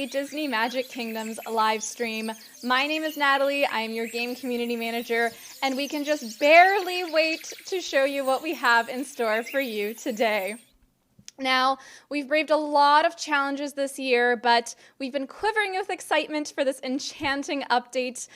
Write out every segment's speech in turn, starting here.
the Disney Magic Kingdoms live stream. My name is Natalie, I am your game community manager, and we can just barely wait to show you what we have in store for you today. Now, we've braved a lot of challenges this year, but we've been quivering with excitement for this enchanting update.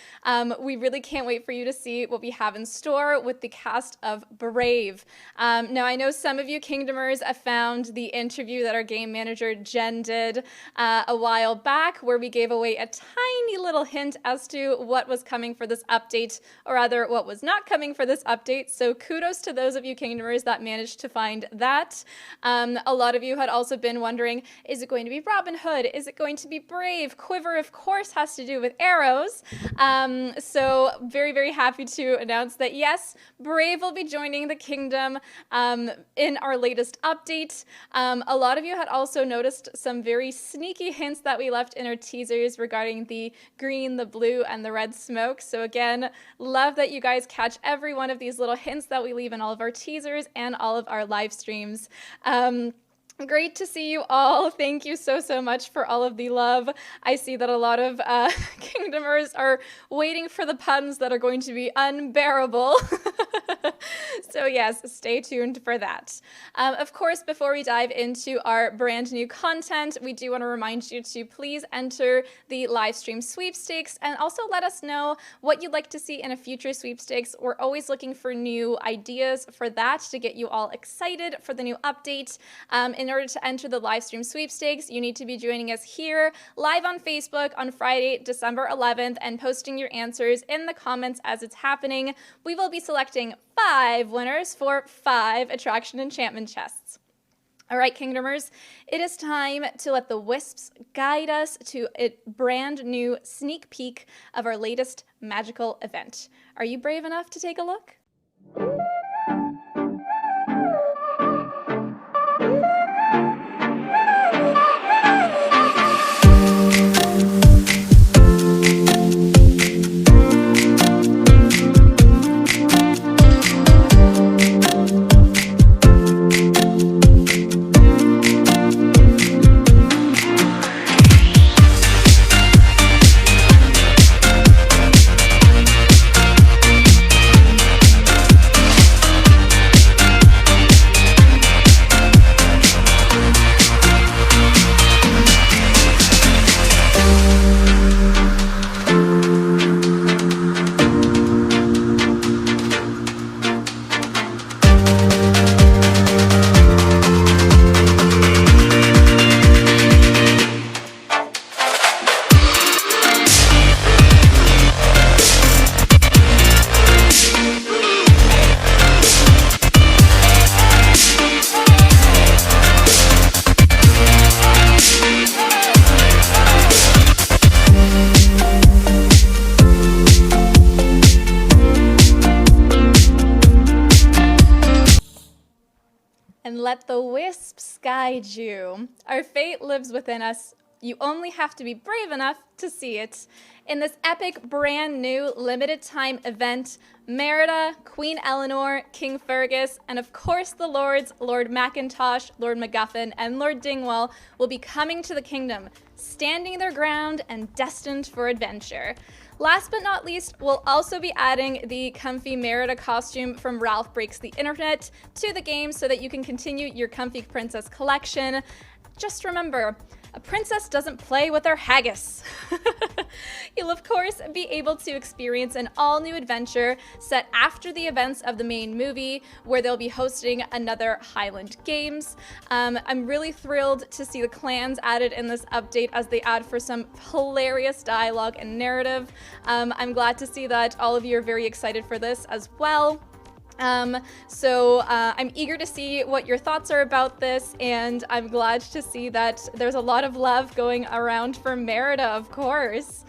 We really can't wait for you to see what we have in store with the cast of Brave. Now, I know some of you Kingdomers have found the interview that our game manager Jen did a while back, where we gave away a tiny little hint as to what was coming for this update, or rather what was not coming for this update. So kudos to those of you Kingdomers that managed to find that. A lot of you had also been wondering, is it going to be Robin Hood? Is it going to be Brave? Quiver, of course, has to do with arrows. So very, very happy to announce that yes, Brave will be joining the kingdom in our latest update. A lot of you had also noticed some very sneaky hints that we left in our teasers regarding the green, the blue, and the red smoke. So again, love that you guys catch every one of these little hints that we leave in all of our teasers and all of our live streams. Great to see you all. Thank you so much for all of the love. I see that a lot of Kingdomers are waiting for the puns that are going to be unbearable. So yes, stay tuned for that. Of course, before we dive into our brand new content, we do want to remind you to please enter the live stream sweepstakes and also let us know what you'd like to see in a future sweepstakes. We're always looking for new ideas for that to get you all excited for the new update. In order to enter the live stream sweepstakes, you need to be joining us here live on Facebook on Friday, December 11th, and posting your answers in the comments as it's happening. We will be selecting 5 winners for 5 attraction enchantment chests. All right, Kingdomers, it is time to let the wisps guide us to a brand new sneak peek of our latest magical event. Are you brave enough to take a look? Let the wisps guide you. Our fate lives within us. You only have to be brave enough to see it. In this epic, brand new, limited time event, Merida, Queen Elinor, King Fergus, and of course the Lords, Lord Macintosh, Lord MacGuffin, and Lord Dingwall will be coming to the kingdom, standing their ground and destined for adventure. Last but not least, we'll also be adding the comfy Merida costume from Ralph Breaks the Internet to the game so that you can continue your comfy princess collection. Just remember, a princess doesn't play with her haggis. You'll of course be able to experience an all-new adventure set after the events of the main movie, where they'll be hosting another Highland Games. I'm really thrilled to see the clans added in this update, as they add for some hilarious dialogue and narrative. I'm glad to see that all of you are very excited for this as well. I'm eager to see what your thoughts are about this, and I'm glad to see that there's a lot of love going around for Merida, of course.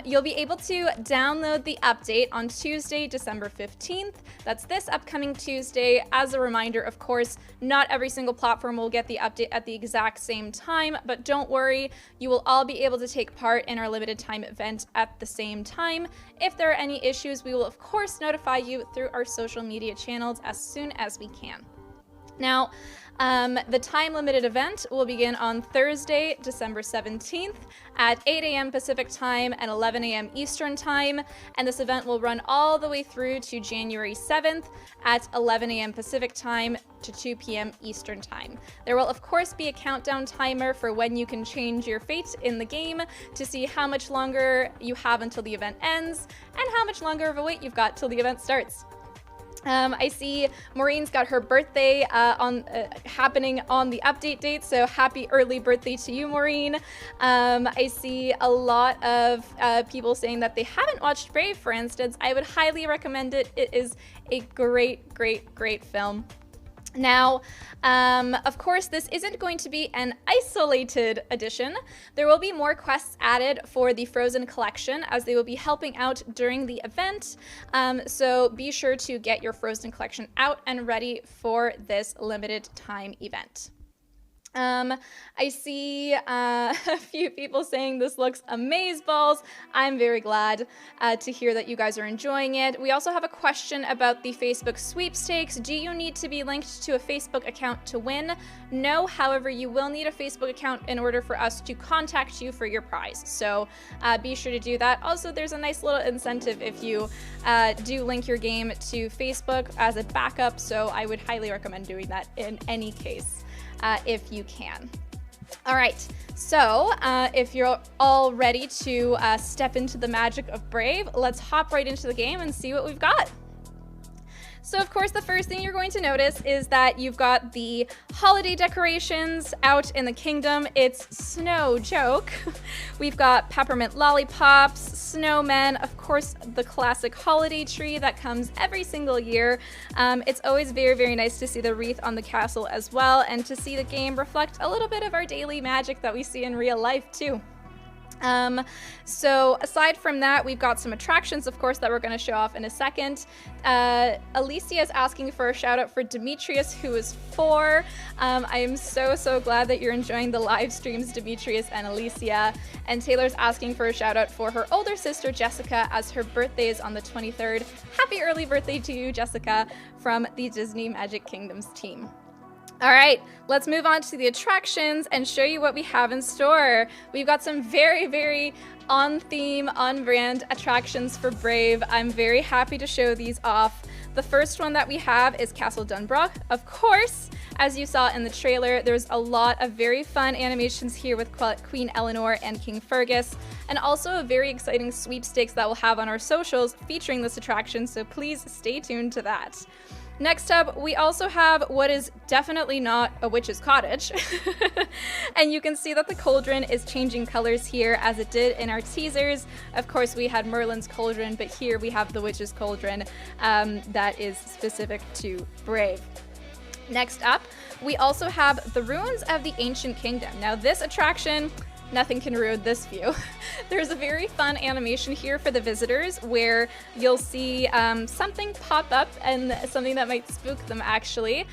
You'll be able to download the update on Tuesday, December 15th. That's this upcoming Tuesday. As a reminder, of course, not every single platform will get the update at the exact same time, but don't worry, you will all be able to take part in our limited time event at the same time. If there are any issues, we will of course notify you through our social media channels as soon as we can. Now, the time-limited event will begin on Thursday, December 17th at 8 a.m. Pacific Time and 11 a.m. Eastern Time, and this event will run all the way through to January 7th at 11 a.m. Pacific Time to 2 p.m. Eastern Time. There will, of course, be a countdown timer for when you can change your fate in the game to see how much longer you have until the event ends and how much longer of a wait you've got till the event starts. I see Maureen's got her birthday happening on the update date, so happy early birthday to you, Maureen. I see a lot of people saying that they haven't watched Brave, for instance. I would highly recommend it. It is a great, great, great film. Now, of course, this isn't going to be an isolated edition. There will be more quests added for the Frozen collection as they will be helping out during the event. So be sure to get your Frozen collection out and ready for this limited time event. I see a few people saying this looks amazeballs. I'm very glad to hear that you guys are enjoying it. We also have a question about the Facebook sweepstakes. Do you need to be linked to a Facebook account to win? No, however, you will need a Facebook account in order for us to contact you for your prize. So be sure to do that. Also, there's a nice little incentive if you do link your game to Facebook as a backup. So I would highly recommend doing that in any case. If you can. All right, so if you're all ready to step into the magic of Brave, let's hop right into the game and see what we've got. So of course, the first thing you're going to notice is that you've got the holiday decorations out in the kingdom. It's Snow Joke. We've got peppermint lollipops, snowmen, of course, the classic holiday tree that comes every single year. It's always very, very nice to see the wreath on the castle as well, and to see the game reflect a little bit of our daily magic that we see in real life too. So aside from that, we've got some attractions, of course, that we're going to show off in a second. Alicia is asking for a shout out for Demetrius, who is 4. I am so glad that you're enjoying the live streams, Demetrius and Alicia. And Taylor's asking for a shout out for her older sister, Jessica, as her birthday is on the 23rd. Happy early birthday to you, Jessica, from the Disney Magic Kingdoms team. All right, let's move on to the attractions and show you what we have in store. We've got some very, very on-theme, on-brand attractions for Brave. I'm very happy to show these off. The first one that we have is Castle DunBroch. Of course, as you saw in the trailer, there's a lot of very fun animations here with Queen Elinor and King Fergus, and also a very exciting sweepstakes that we'll have on our socials featuring this attraction, so please stay tuned to that. Next up, we also have what is definitely not a witch's cottage. And you can see that the cauldron is changing colors here as it did in our teasers. Of course, we had Merlin's cauldron, but here we have the witch's cauldron that is specific to Brave. Next up, we also have the ruins of the ancient kingdom. Now this attraction, nothing can ruin this view. There's a very fun animation here for the visitors where you'll see something pop up and something that might spook them actually.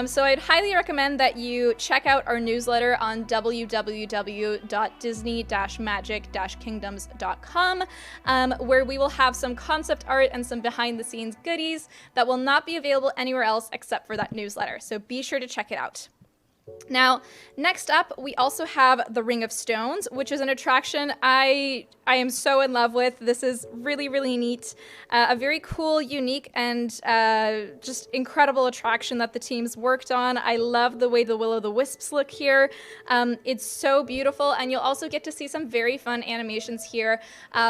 So I'd highly recommend that you check out our newsletter on www.disney-magic-kingdoms.com where we will have some concept art and some behind the scenes goodies that will not be available anywhere else except for that newsletter. So be sure to check it out. Now, next up, we also have the Ring of Stones, which is an attraction I am so in love with. This is really, really neat. A very cool, unique, and just incredible attraction that the teams worked on. I love the way the will-o'-the-wisps look here. It's so beautiful, and you'll also get to see some very fun animations here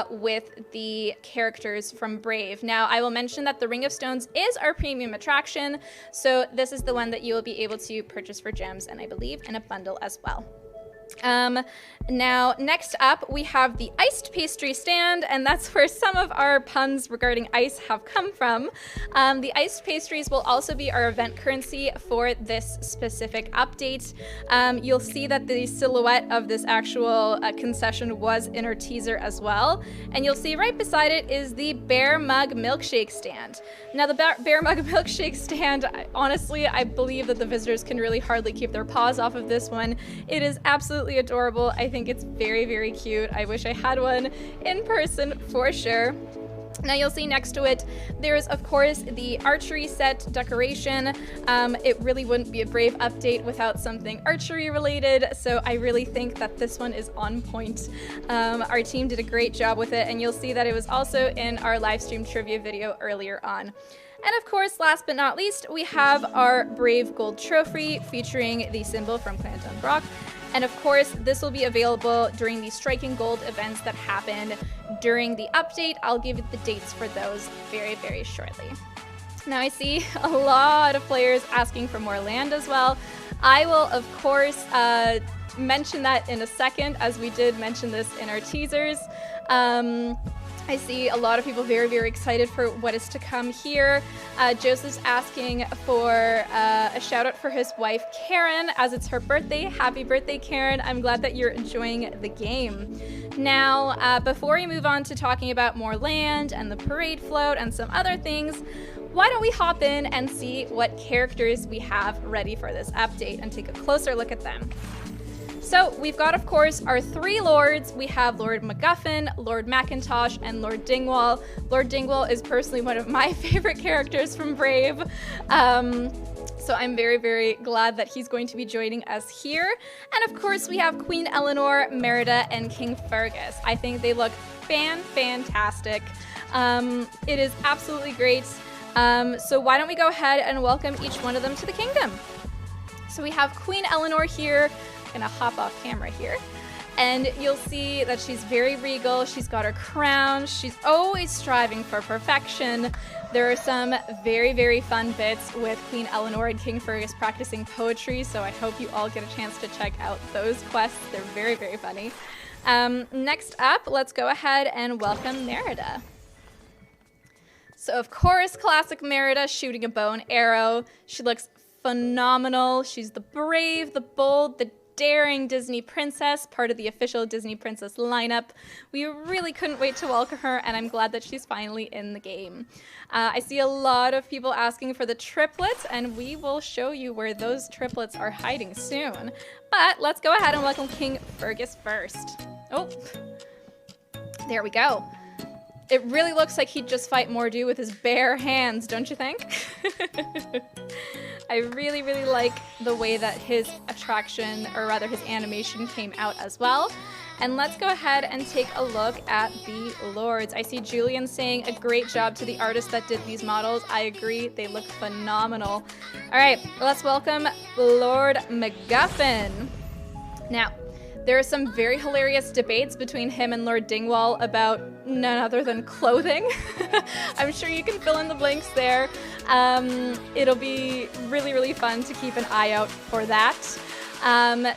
with the characters from Brave. Now, I will mention that the Ring of Stones is our premium attraction, so this is the one that you will be able to purchase for gems, and I believe in a bundle as well. Now, next up, we have the iced pastry stand, and that's where some of our puns regarding ice have come from. The iced pastries will also be our event currency for this specific update. You'll see that the silhouette of this actual concession was in our teaser as well, and you'll see right beside it is the Bear Mug Milkshake stand. Now, the Bear Mug Milkshake stand, honestly, I believe that the visitors can really hardly keep their paws off of this one. It is absolutely adorable. I think it's very, very cute. I wish I had one in person for sure. Now you'll see next to it, there's of course the archery set decoration. It really wouldn't be a Brave update without something archery related, so I really think that this one is on point. Our team did a great job with it, and you'll see that it was also in our live stream trivia video earlier on. And of course, last but not least, we have our Brave Gold Trophy featuring the symbol from Clan DunBroch. And of course, this will be available during the Striking Gold events that happen during the update. I'll give you the dates for those very, very shortly. Now I see a lot of players asking for more land as well. I will, of course, mention that in a second, as we did mention this in our teasers. I see a lot of people very, very excited for what is to come here. Joseph's asking for a shout out for his wife, Karen, as it's her birthday. Happy birthday, Karen. I'm glad that you're enjoying the game. Now, before we move on to talking about more land and the parade float and some other things, why don't we hop in and see what characters we have ready for this update and take a closer look at them. So we've got, of course, our 3 lords. We have Lord MacGuffin, Lord Macintosh, and Lord Dingwall. Lord Dingwall is personally one of my favorite characters from Brave. So I'm very, very glad that he's going to be joining us here. And of course, we have Queen Elinor, Merida, and King Fergus. I think they look fantastic. It is absolutely great. So why don't we go ahead and welcome each one of them to the kingdom. So we have Queen Elinor here. Gonna hop off camera here, and you'll see that she's very regal. She's got her crown. She's always striving for perfection. There are some very, very fun bits with Queen Elinor and King Fergus practicing poetry, so I hope you all get a chance to check out those quests. They're very, very funny. Next up, let's go ahead and welcome Merida. So of course, classic Merida shooting a bow and arrow. She looks phenomenal. She's the brave, the bold, the daring Disney princess, part of the official Disney princess lineup. We really couldn't wait to welcome her, and I'm glad that she's finally in the game. I see a lot of people asking for the triplets, and we will show you where those triplets are hiding soon. But let's go ahead and welcome King Fergus first. Oh, there we go. It really looks like he'd just fight Mor'du with his bare hands, don't you think? I really, really like the way that his attraction, or rather his animation, came out as well. And let's go ahead and take a look at the lords. I see Julian saying a great job to the artist that did these models. I agree, they look phenomenal. All right, let's welcome Lord MacGuffin. Now, there are some very hilarious debates between him and Lord Dingwall about none other than clothing. I'm sure you can fill in the blanks there. It'll be really, really fun to keep an eye out for that.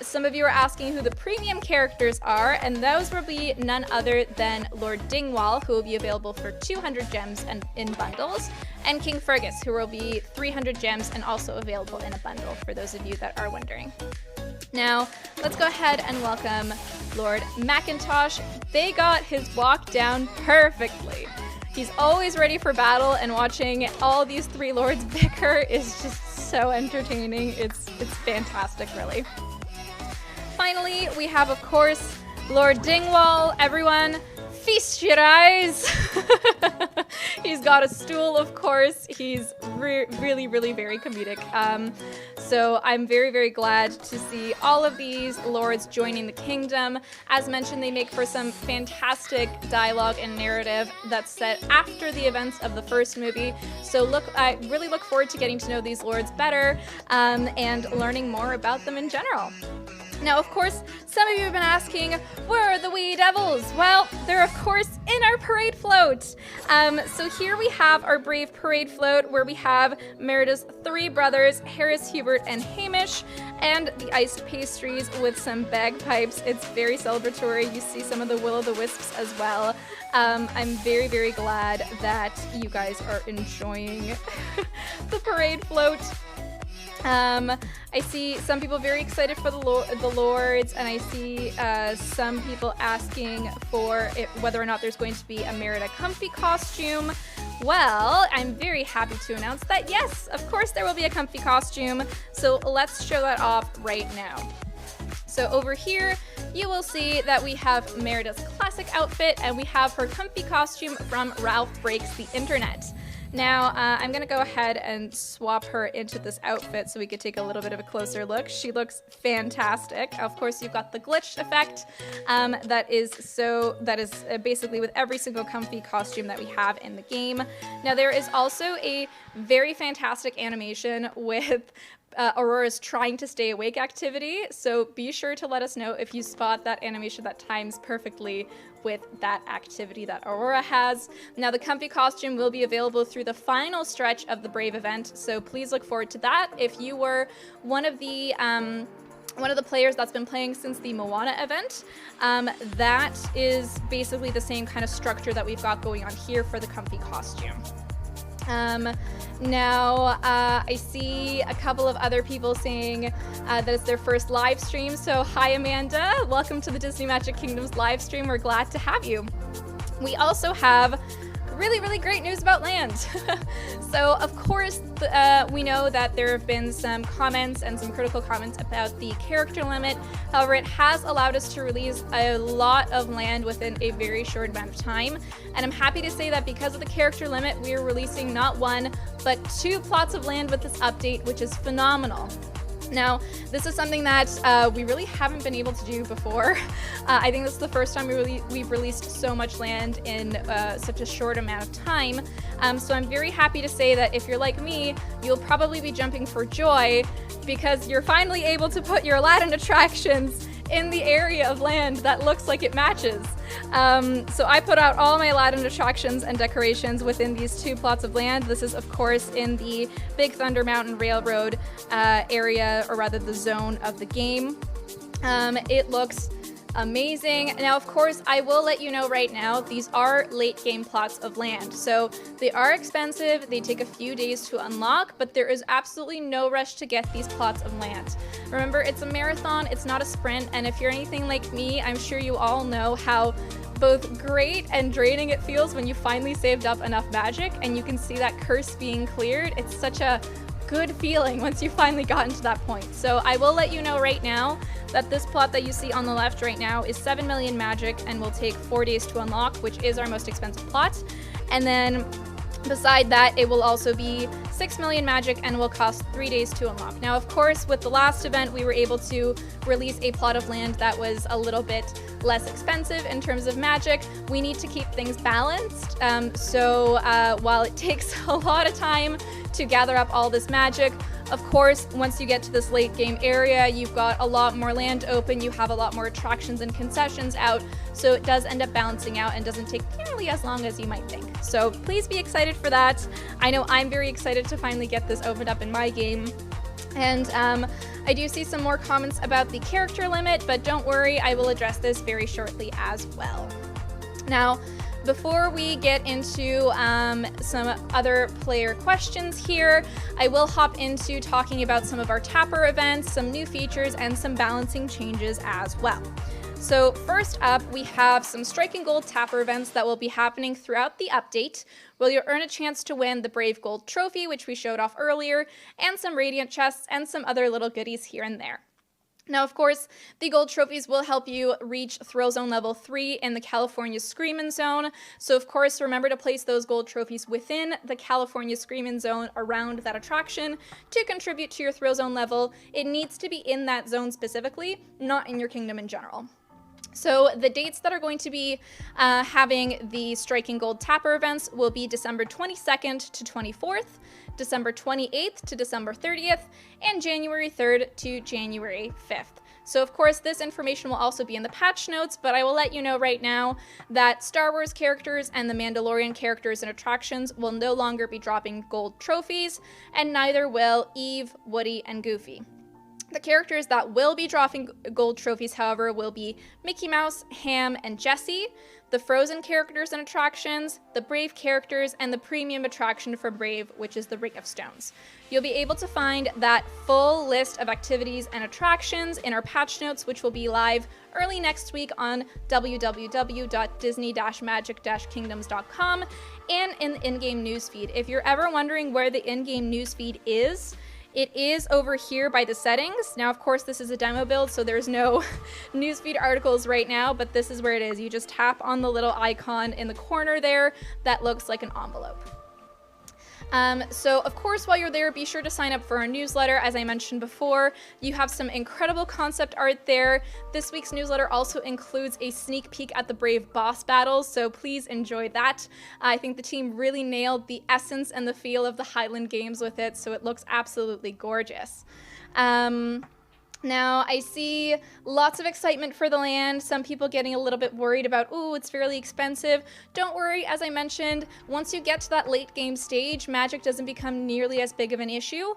Some of you are asking who the premium characters are, and those will be none other than Lord Dingwall, who will be available for 200 gems and in bundles, and King Fergus, who will be 300 gems and also available in a bundle, for those of you that are wondering. Now, let's go ahead and welcome Lord Macintosh. They got his walk down perfectly. He's always ready for battle, and watching all these 3 lords bicker is just so entertaining. It's fantastic, really. Finally, we have, of course, Lord Dingwall. Everyone, feast your eyes. He's got a stool, of course. He's really, really very comedic. So I'm very, very glad to see all of these lords joining the kingdom. As mentioned, they make for some fantastic dialogue and narrative that's set after the events of the first movie. So I really look forward to getting to know these lords better and learning more about them in general. Now, of course, some of you have been asking, where are the wee devils? Well, they're of course in our parade float. So here we have our brave parade float, where we have Merida's 3 brothers, Harris, Hubert, and Hamish, and the iced pastries with some bagpipes. It's very celebratory. You see some of the will-o'-the-wisps as well. I'm very, very glad that you guys are enjoying the parade float. I see some people very excited for the lords, and I see some people asking for whether or not there's going to be a Merida comfy costume. Well, I'm very happy to announce that yes, of course there will be a comfy costume, so let's show that off right now. So over here, you will see that we have Merida's classic outfit, and we have her comfy costume from Ralph Breaks the Internet. Now, I'm gonna go ahead and swap her into this outfit so we could take a little bit of a closer look. She looks fantastic. Of course, you've got the glitch effect that is basically with every single comfy costume that we have in the game. Now, there is also a very fantastic animation with Aurora's trying to stay awake activity, so be sure to let us know if you spot that animation that times perfectly with that activity that Aurora has. Now, the comfy costume will be available through the final stretch of the Brave event, so please look forward to that. If you were one of the players that's been playing since the Moana event, that is basically the same kind of structure that we've got going on here for the comfy costume. Now, I see a couple of other people saying that it's their first live stream. So hi, Amanda. Welcome to the Disney Magic Kingdoms live stream. We're glad to have you. We also have really, really great news about land. So, of course, we know that there have been some comments and some critical comments about the character limit. However, it has allowed us to release a lot of land within a very short amount of time. And I'm happy to say that because of the character limit, we are releasing not one, but 2 plots of land with this update, which is phenomenal. Now, this is something that we really haven't been able to do before. I think this is the first time we've released so much land in such a short amount of time. So I'm very happy to say that if you're like me, you'll probably be jumping for joy because you're finally able to put your Aladdin attractions in the area of land that looks like it matches. So I put out all my Aladdin attractions and decorations within these 2 plots of land. This is, of course, in the Big Thunder Mountain Railroad area, or rather the zone of the game. It looks amazing. Now, of course, I will let you know right now, these are late game plots of land. So they are expensive, they take a few days to unlock, but there is absolutely no rush to get these plots of land. Remember, it's a marathon, it's not a sprint, and if you're anything like me, I'm sure you all know how both great and draining it feels when you finally saved up enough magic and you can see that curse being cleared. It's such a good feeling once you finally gotten to that point. So I will let you know right now that this plot that you see on the left right now is 7 million magic and will take 4 days to unlock, which is our most expensive plot. And then beside that, it will also be 6 million magic and will cost 3 days to unlock. Now, of course, with the last event, we were able to release a plot of land that was a little bit less expensive in terms of magic. We need to keep things balanced. So while it takes a lot of time to gather up all this magic, of course, once you get to this late game area, you've got a lot more land open, you have a lot more attractions and concessions out, so it does end up balancing out and doesn't take nearly as long as you might think. So please be excited for that. I know I'm very excited to finally get this opened up in my game. And I do see some more comments about the character limit, but don't worry, I will address this very shortly as well. Now, before we get into some other player questions here, I will hop into talking about some of our Tapper events, some new features, and some balancing changes as well. So first up, we have some Striking Gold Tapper events that will be happening throughout the update, where you'll earn a chance to win the Brave Gold Trophy, which we showed off earlier, and some Radiant Chests, and some other little goodies here and there. Now, of course, the gold trophies will help you reach Thrill Zone level 3 in the California Screamin' Zone. So, of course, remember to place those gold trophies within the California Screamin' Zone around that attraction to contribute to your Thrill Zone level. It needs to be in that zone specifically, not in your kingdom in general. So the dates that are going to be having the Striking Gold Tapper events will be December 22nd to 24th, December 28th to December 30th, and January 3rd to January 5th. So of course this information will also be in the patch notes, but I will let you know right now that Star Wars characters and the Mandalorian characters and attractions will no longer be dropping gold trophies, and neither will Eve, Woody, and Goofy. The characters that will be dropping gold trophies, however, will be Mickey Mouse, Ham, and Jessie, the Frozen characters and attractions, the Brave characters, and the premium attraction for Brave, which is the Ring of Stones. You'll be able to find that full list of activities and attractions in our patch notes, which will be live early next week on www.disney-magic-kingdoms.com and in the in-game newsfeed. If you're ever wondering where the in-game newsfeed is, It is over here by the settings. Now, of course, this is a demo build, so there's no newsfeed articles right now, but this is where it is. You just tap on the little icon in the corner there that looks like an envelope. So of course, while you're there, be sure to sign up for our newsletter. As I mentioned before, you have some incredible concept art there. This week's newsletter also includes a sneak peek at the Brave boss battles, so please enjoy that. I think the team really nailed the essence and the feel of the Highland games with it, so it looks absolutely gorgeous. Now, I see lots of excitement for the land, some people getting a little bit worried about, ooh, it's fairly expensive. Don't worry, as I mentioned, once you get to that late game stage, magic doesn't become nearly as big of an issue.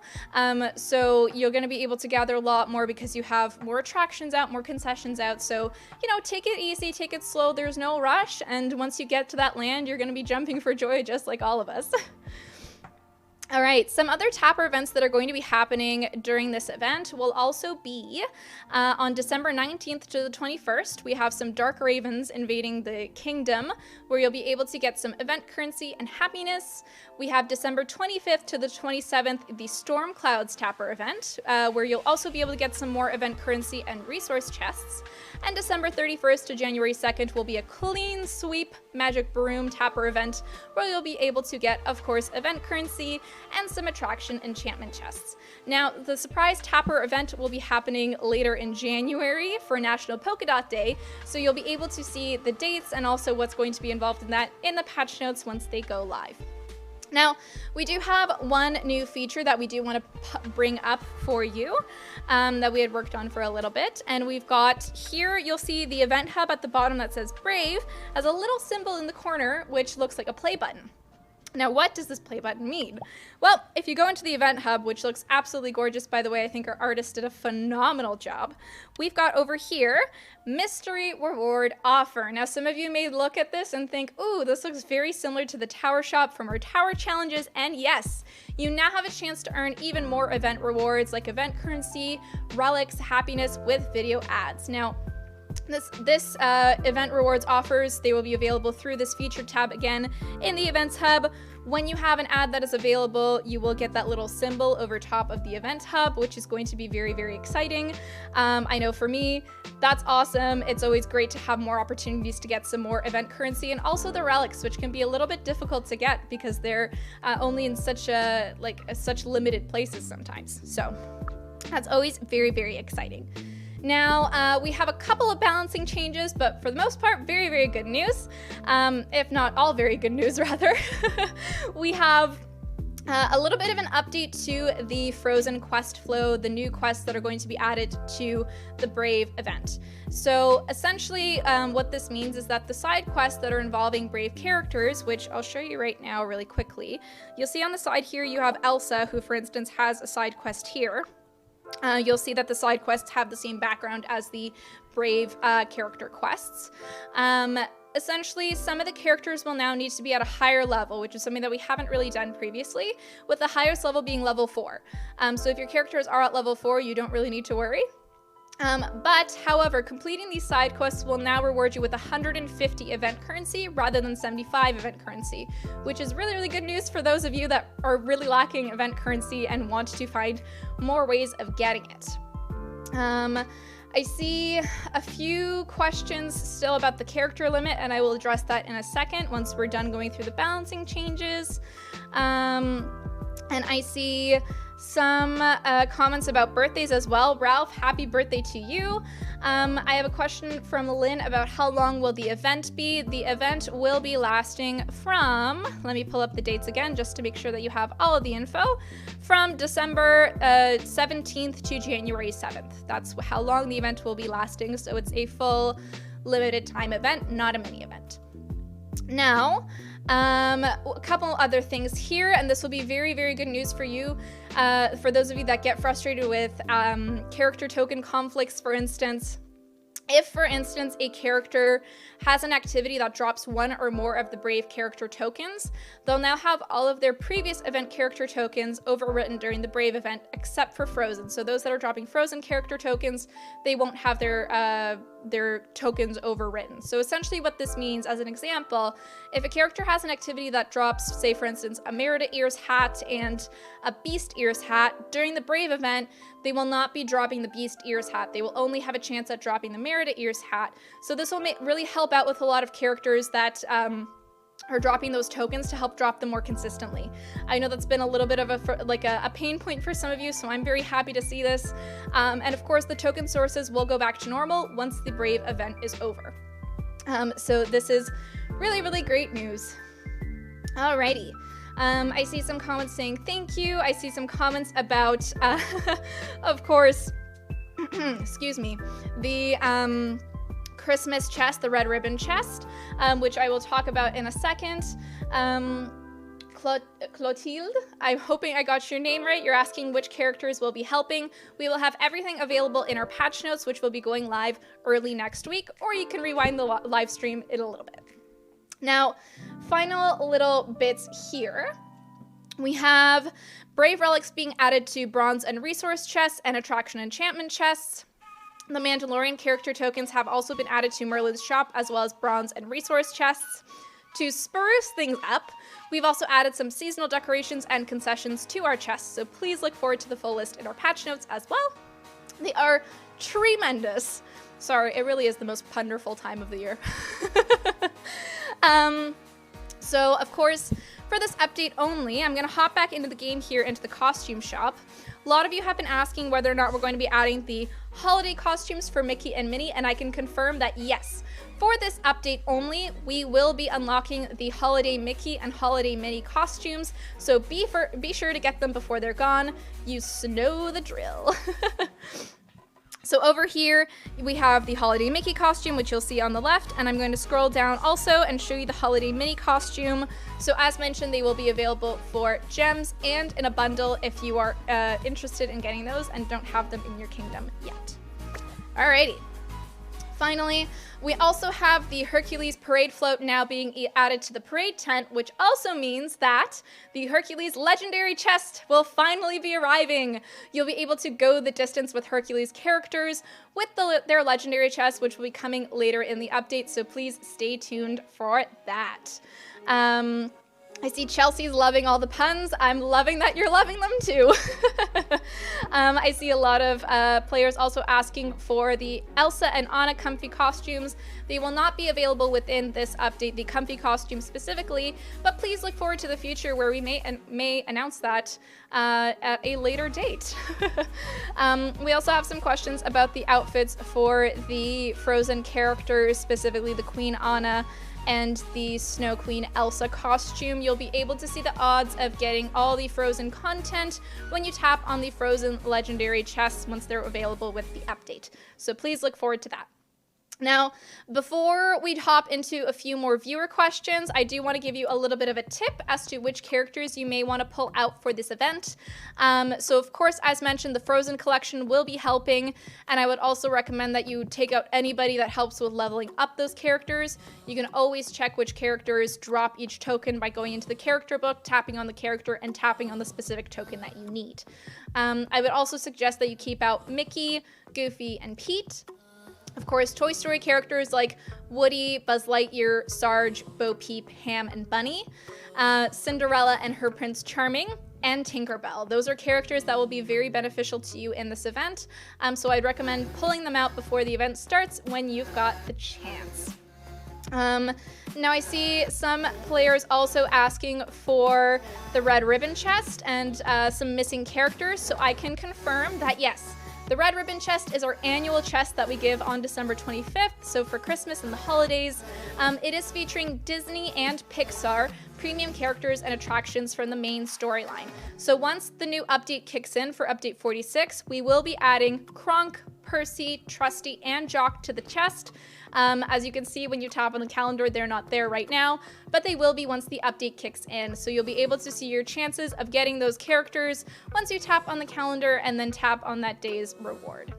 So you're going to be able to gather a lot more because you have more attractions out, more concessions out. So, you know, take it easy, take it slow, there's no rush. And once you get to that land, you're going to be jumping for joy just like all of us. All right, some other Tapper events that are going to be happening during this event will also be on December 19th to the 21st. We have some Dark Ravens invading the kingdom, where you'll be able to get some event currency and happiness. We have December 25th to the 27th, the Storm Clouds Tapper event, where you'll also be able to get some more event currency and resource chests. And December 31st to January 2nd will be a clean sweep Magic Broom Tapper event, where you'll be able to get, of course, event currency and some attraction enchantment chests. Now, the surprise Tapper event will be happening later in January for National Polka Dot Day, so you'll be able to see the dates and also what's going to be involved in that in the patch notes once they go live. Now, we do have one new feature that we do want to bring up for you that we had worked on for a little bit. And we've got here, you'll see the event hub at the bottom that says Brave has a little symbol in the corner, which looks like a play button. Now, what does this play button mean? Well, if you go into the event hub, which looks absolutely gorgeous, by the way, I think our artist did a phenomenal job. We've got over here, mystery reward offer. Now, some of you may look at this and think, ooh, this looks very similar to the tower shop from our tower challenges. And yes, you now have a chance to earn even more event rewards like event currency, relics, happiness with video ads. Now, This event rewards offers, they will be available through this featured tab again in the events hub. When you have an ad that is available, you will get that little symbol over top of the event hub, which is going to be very, very exciting. I know for me, that's awesome. It's always great to have more opportunities to get some more event currency, and also the relics, which can be a little bit difficult to get because they're only in such limited places sometimes. So that's always very, very exciting. Now, we have a couple of balancing changes, but for the most part, very, very good news. If not all very good news, rather. We have a little bit of an update to the Frozen quest flow, the new quests that are going to be added to the Brave event. So essentially, what this means is that the side quests that are involving Brave characters, which I'll show you right now really quickly, you'll see on the side here, you have Elsa, who for instance has a side quest here. You'll see that the side quests have the same background as the Brave character quests. Essentially, some of the characters will now need to be at a higher level, which is something that we haven't really done previously, with the highest level being level 4. So if your characters are at level 4, you don't really need to worry. But, however, completing these side quests will now reward you with 150 event currency rather than 75 event currency, which is really, really good news for those of you that are really lacking event currency and want to find more ways of getting it. I see a few questions still about the character limit, and I will address that in a second once we're done going through the balancing changes. And I see some comments about birthdays as well. Ralph, happy birthday to you. I have a question from Lynn about how long will the event be. The event will be lasting from, let me pull up the dates again just to make sure that you have all of the info, from December 17th to January 7th. That's how long the event will be lasting, so it's a full limited time event, not a mini event. Now, a couple other things here, and this will be very, very good news for you. For those of you that get frustrated with character token conflicts, for instance, If, for instance, a character has an activity that drops one or more of the Brave character tokens, they'll now have all of their previous event character tokens overwritten during the Brave event, except for Frozen. So those that are dropping Frozen character tokens, they won't have their tokens overwritten. So essentially what this means, as an example, if a character has an activity that drops, say for instance, a Merida Ears hat and a Beast Ears hat, during the Brave event, they will not be dropping the Beast Ears hat. They will only have a chance at dropping the Merida Ears hat. So this will really help out with a lot of characters that are dropping those tokens to help drop them more consistently. I know that's been a little bit of a pain point for some of you, so I'm very happy to see this. And of course, the token sources will go back to normal once the Brave event is over. So this is really, really great news. Alrighty. I see some comments saying thank you. I see some comments about, of course, excuse me, the Christmas chest, the red ribbon chest, which I will talk about in a second. Clotilde, I'm hoping I got your name right. You're asking which characters will be helping. We will have everything available in our patch notes, which will be going live early next week, or you can rewind the live stream in a little bit. Now, final little bits here. We have Brave relics being added to bronze and resource chests and attraction enchantment chests. The Mandalorian character tokens have also been added to Merlin's shop, as well as bronze and resource chests. To spruce things up, we've also added some seasonal decorations and concessions to our chests, so please look forward to the full list in our patch notes as well. They are tremendous. Sorry, it really is the most wonderful time of the year. So, of course, for this update only, I'm going to hop back into the game here into the costume shop. A lot of you have been asking whether or not we're going to be adding the holiday costumes for Mickey and Minnie, and I can confirm that yes, for this update only, we will be unlocking the holiday Mickey and holiday Minnie costumes, so be sure to get them before they're gone. You know the drill. So over here, we have the Holiday Mickey costume, which you'll see on the left, and I'm going to scroll down also and show you the Holiday Minnie costume. So as mentioned, they will be available for gems and in a bundle if you are interested in getting those and don't have them in your kingdom yet. Alrighty. Finally, we also have the Hercules parade float now being added to the parade tent, which also means that the Hercules legendary chest will finally be arriving. You'll be able to go the distance with Hercules characters with their legendary chest, which will be coming later in the update, so please stay tuned for that. I see Chelsea's loving all the puns. I'm loving that you're loving them too. I see a lot of players also asking for the Elsa and Anna comfy costumes. They will not be available within this update, the comfy costume specifically, but please look forward to the future where we may announce that at a later date. We also have some questions about the outfits for the Frozen characters, specifically the Queen Anna and the Snow Queen Elsa costume. You'll be able to see the odds of getting all the Frozen content when you tap on the Frozen legendary chests once they're available with the update. So please look forward to that. Now, before we hop into a few more viewer questions, I do want to give you a little bit of a tip as to which characters you may want to pull out for this event. So of course, as mentioned, the Frozen collection will be helping, and I would also recommend that you take out anybody that helps with leveling up those characters. You can always check which characters drop each token by going into the character book, tapping on the character, and tapping on the specific token that you need. I would also suggest that you keep out Mickey, Goofy, and Pete. Of course, Toy Story characters like Woody, Buzz Lightyear, Sarge, Bo Peep, Ham, and Bunny, Cinderella and her Prince Charming, and Tinkerbell. Those are characters that will be very beneficial to you in this event, so I'd recommend pulling them out before the event starts when you've got the chance. Now I see some players also asking for the red ribbon chest and some missing characters, so I can confirm that yes, the Red Ribbon Chest is our annual chest that we give on December 25th, so for Christmas and the holidays. It is featuring Disney and Pixar premium characters and attractions from the main storyline. So once the new update kicks in for update 46, we will be adding Kronk, Percy, Trusty, and Jock to the chest. As you can see, when you tap on the calendar, they're not there right now, but they will be once the update kicks in. So you'll be able to see your chances of getting those characters once you tap on the calendar and then tap on that day's reward.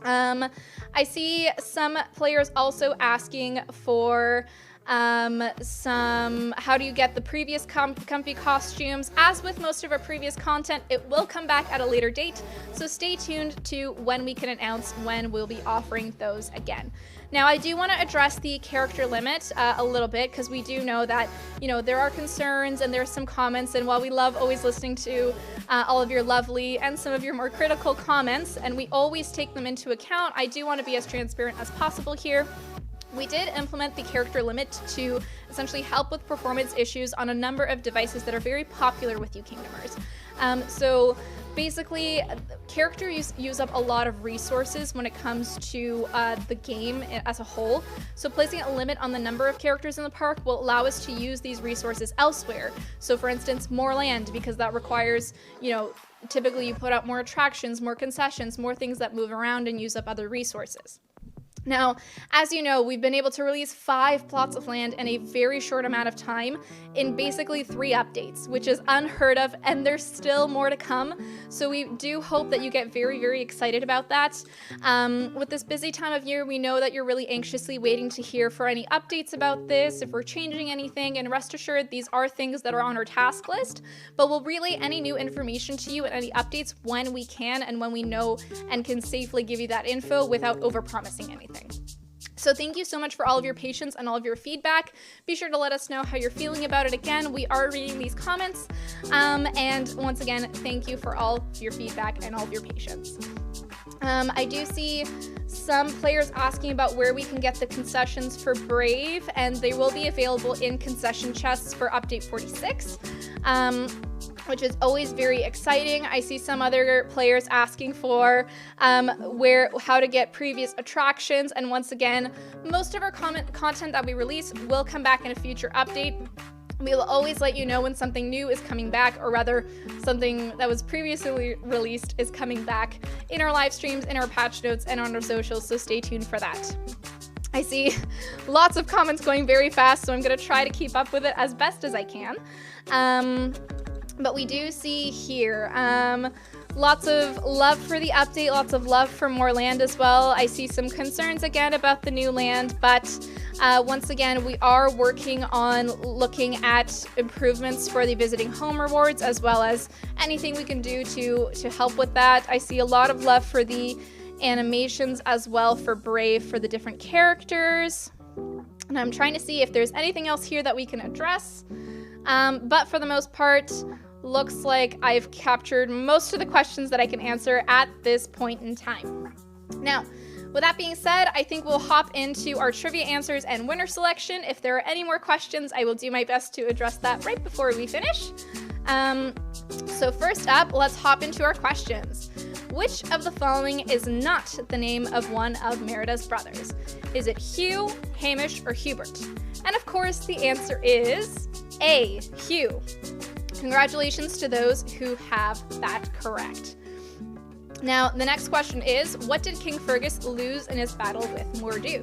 I see some players also asking for how do you get the previous comfy costumes. As with most of our previous content, it will come back at a later date, so stay tuned to when we can announce when we'll be offering those again. Now, I do want to address the character limit a little bit, because we do know that, you know, there are concerns and there's some comments, and while we love always listening to all of your lovely and some of your more critical comments, and we always take them into account, I do want to be as transparent as possible here. We did implement the character limit to essentially help with performance issues on a number of devices that are very popular with you Kingdomers. So basically, characters use up a lot of resources when it comes to the game as a whole. So placing a limit on the number of characters in the park will allow us to use these resources elsewhere. So for instance, more land, because that requires, you know, typically you put out more attractions, more concessions, more things that move around and use up other resources. Now, as you know, we've been able to release 5 plots of land in a very short amount of time in basically 3 updates, which is unheard of, and there's still more to come. So we do hope that you get very, very excited about that. With this busy time of year, we know that you're really anxiously waiting to hear for any updates about this, if we're changing anything, and rest assured, these are things that are on our task list, but we'll relay any new information to you and any updates when we can and when we know and can safely give you that info without overpromising anything. So thank you so much for all of your patience and all of your feedback. Be sure to let us know how you're feeling about it. Again, we are reading these comments. And once again, thank you for all your feedback and all of your patience. I do see some players asking about where we can get the concessions for Brave, and they will be available in concession chests for update 46. Which is always very exciting. I see some other players asking for how to get previous attractions, and once again, most of our content that we release will come back in a future update. We will always let you know when something new is coming back, or rather, something that was previously released is coming back in our live streams, in our patch notes, and on our socials, so stay tuned for that. I see lots of comments going very fast, so I'm going to try to keep up with it as best as I can. But we do see here lots of love for the update, lots of love for more land as well. I see some concerns again about the new land, but once again, we are working on looking at improvements for the visiting home rewards, as well as anything we can do to help with that. I see a lot of love for the animations as well for Brave for the different characters. And I'm trying to see if there's anything else here that we can address. But for the most part, looks like I've captured most of the questions that I can answer at this point in time. Now, with that being said, I think we'll hop into our trivia answers and winner selection. If there are any more questions, I will do my best to address that right before we finish. So first up, let's hop into our questions. Which of the following is not the name of one of Merida's brothers? Is it Hugh, Hamish, or Hubert? And of course, the answer is A, Hugh. Congratulations to those who have that correct. Now, the next question is, what did King Fergus lose in his battle with Mordu?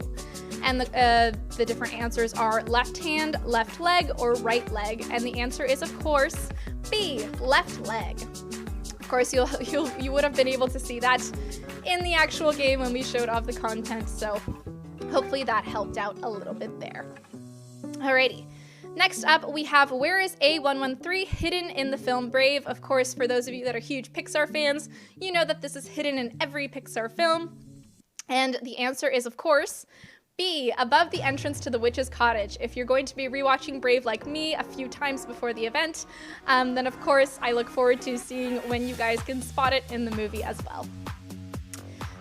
And the different answers are left hand, left leg, or right leg. And the answer is, of course, B, left leg. Of course, you would have been able to see that in the actual game when we showed off the content, so hopefully that helped out a little bit there. Alrighty. Next up, we have where is A113 hidden in the film Brave? Of course, for those of you that are huge Pixar fans, you know that this is hidden in every Pixar film. And the answer is, of course, B, above the entrance to the witch's cottage. If you're going to be rewatching Brave like me a few times before the event, then of course I look forward to seeing when you guys can spot it in the movie as well.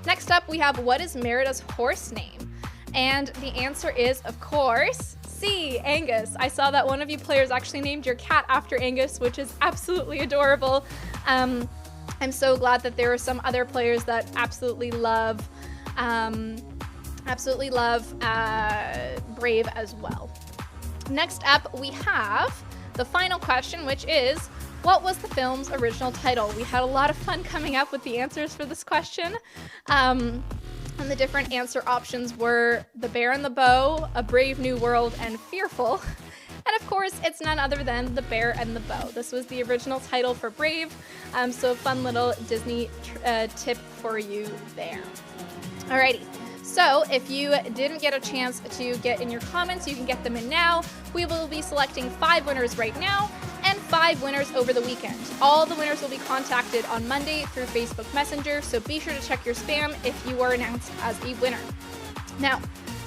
Next up, we have what is Merida's horse name? And the answer is, of course, C, Angus. I saw that one of you players actually named your cat after Angus, which is absolutely adorable. I'm so glad that there are some other players that absolutely love Brave as well. Next up, we have the final question, which is, what was the film's original title? We had a lot of fun coming up with the answers for this question. And the different answer options were The Bear and the Bow, A Brave New World, and Fearful. And And of course, it's none other than The Bear and the Bow. This was the original title for Brave, so a fun little Disney tip for you there. Alrighty. So if you didn't get a chance to get in your comments, you can get them in now. We will be selecting 5 winners right now and 5 winners over the weekend. All the winners will be contacted on Monday through Facebook Messenger, so be sure to check your spam if you are announced as a winner. Now,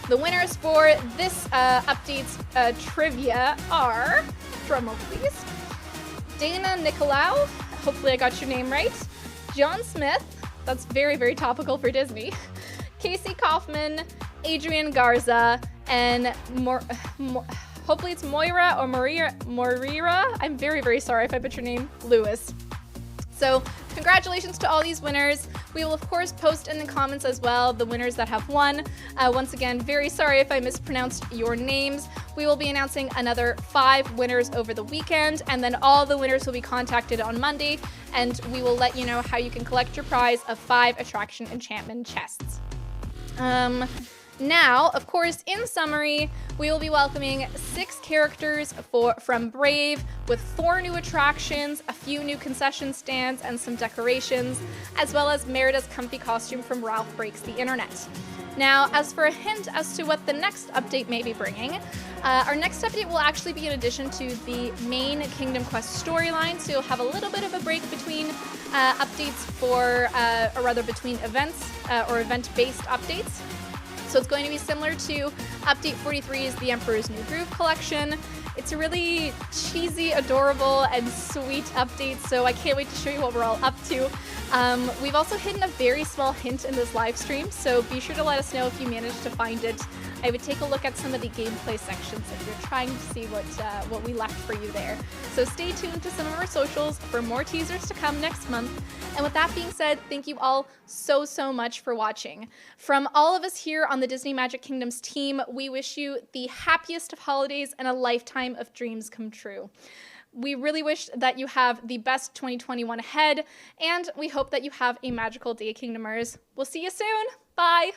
the winners for this update's trivia are, drumroll please, Dana Nicolau, hopefully I got your name right, John Smith, that's very, very topical for Disney, Casey Kaufman, Adrian Garza, and hopefully it's Moira or Morira. I'm very, very sorry if I butchered your name, Lewis. So congratulations to all these winners. We will of course post in the comments as well the winners that have won. Once again, very sorry if I mispronounced your names. We will be announcing another 5 winners over the weekend, and then all the winners will be contacted on Monday, and we will let you know how you can collect your prize of 5 attraction enchantment chests. Now, of course, in summary, we will be welcoming 6 characters from Brave with 4 new attractions, a few new concession stands, and some decorations, as well as Merida's comfy costume from Ralph Breaks the Internet. Now, as for a hint as to what the next update may be bringing, our next update will actually be in addition to the main Kingdom Quest storyline, so you'll have a little bit of a break between updates or rather between events or event-based updates. So it's going to be similar to Update 43's The Emperor's New Groove collection. It's a really cheesy, adorable, and sweet update, so I can't wait to show you what we're all up to. We've also hidden a very small hint in this live stream, so be sure to let us know if you managed to find it. I would take a look at some of the gameplay sections if you're trying to see what we left for you there. So stay tuned to some of our socials for more teasers to come next month. And with that being said, thank you all so, so much for watching. From all of us here on the Disney Magic Kingdoms team, we wish you the happiest of holidays and a lifetime of dreams come true. We really wish that you have the best 2021 ahead, and we hope that you have a magical day, Kingdomers. We'll see you soon. Bye.